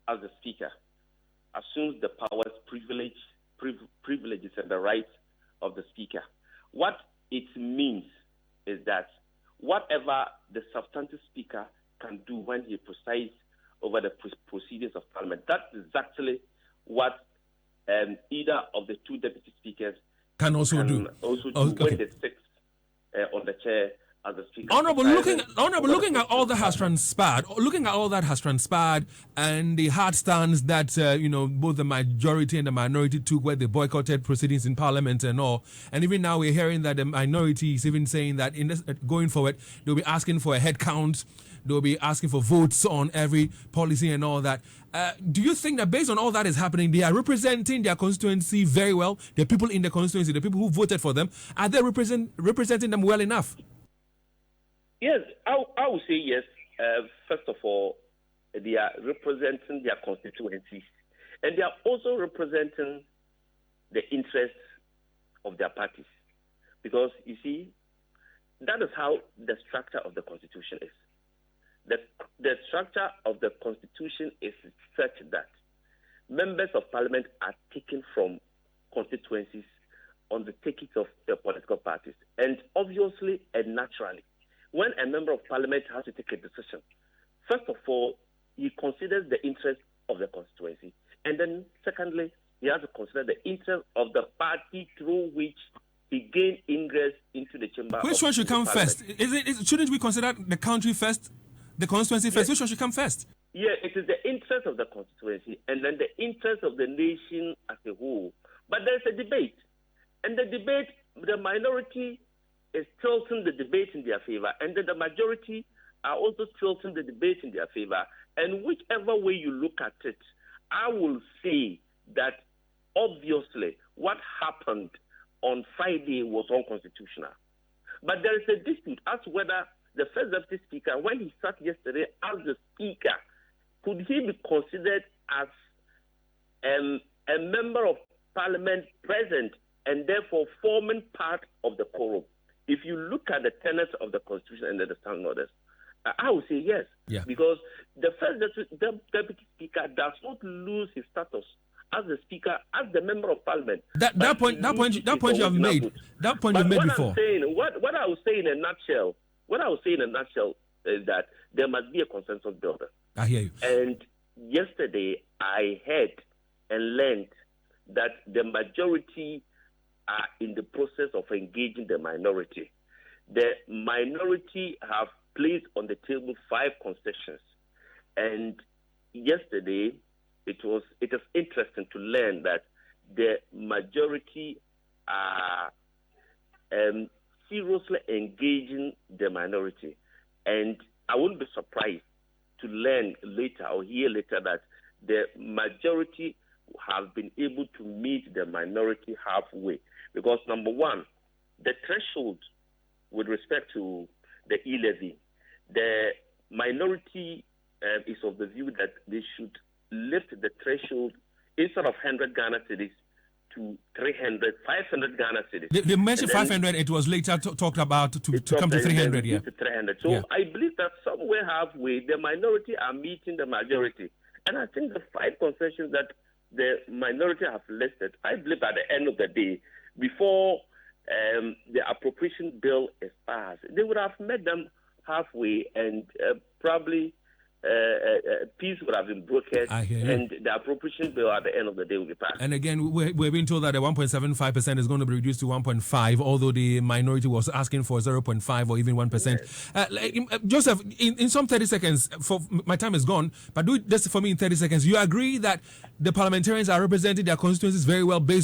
as the Speaker, assumes the powers, privileges, and the rights of the Speaker. What it means is that whatever the substantive Speaker can do when he presides over the proceedings of Parliament, that's exactly what either of the two deputy speakers can also do when they sit on the chair as the Speaker. Honourable, looking at all that has transpired, and the hard stance that both the majority and the minority took, where they boycotted proceedings in Parliament and all, and even now we're hearing that the minority is even saying that going forward they'll be asking for a head count, they'll be asking for votes on every policy and all that. Do you think that based on all that is happening, they are representing their constituency very well? The people in the constituency, the people who voted for them, are they representing them well enough? Yes, I would say yes. First of all, they are representing their constituencies, and they are also representing the interests of their parties. Because, you see, that is how the structure of the Constitution is. The structure of the Constitution is such that members of Parliament are taken from constituencies on the tickets of the political parties. And obviously and naturally, when a member of Parliament has to take a decision, first of all, he considers the interest of the constituency. And then secondly, he has to consider the interest of the party through which he gained ingress into the chamber. Which one should come first? Shouldn't we consider the country first, the constituency first? Yes. Which one should come first? Yeah, it is the interest of the constituency and then the interest of the nation as a whole. But there's a debate. And the debate, the minority is tilting the debate in their favor, and then the majority are also tilting the debate in their favor. And whichever way you look at it, I will say that obviously what happened on Friday was unconstitutional. But there is a dispute as to whether the first deputy speaker, when he sat yesterday as the speaker, could he be considered as a member of Parliament present and therefore forming part of the quorum? If you look at the tenets of the Constitution and the standing orders, I would say yes. Yeah. Because the first deputy speaker does not lose his status as the speaker, as the member of Parliament. That point you have made. That point you've made before. What I would say in a nutshell is that there must be a consensus builder. I hear you. And yesterday I heard and learned that the majority are in the process of engaging the minority. The minority have placed on the table 5 concessions. And yesterday, it is interesting to learn that the majority are seriously engaging the minority. And I wouldn't be surprised to learn later or hear later that the majority have been able to meet the minority halfway. Because, number one, the threshold with respect to the e-levy, the minority is of the view that they should lift the threshold instead of 100 Ghana cedis to 300, 500 Ghana cedis. They mentioned 500. It was later talked about to come to 300. Yeah. To 300. So I believe that somewhere halfway, the minority are meeting the majority. And I think the 5 concessions that the minority have listed, I believe at the end of the day, before the appropriation bill is passed, they would have met them halfway, and probably peace would have been brokered, and the appropriation bill at the end of the day will be passed. And again, we're being told that the 1.75% is going to be reduced to 1.5%, although the minority was asking for 0.5% or even 1%. Yes. Joseph, in some 30 seconds, for my time is gone, but do this for me in 30 seconds. You agree that the parliamentarians are representing their constituencies very well based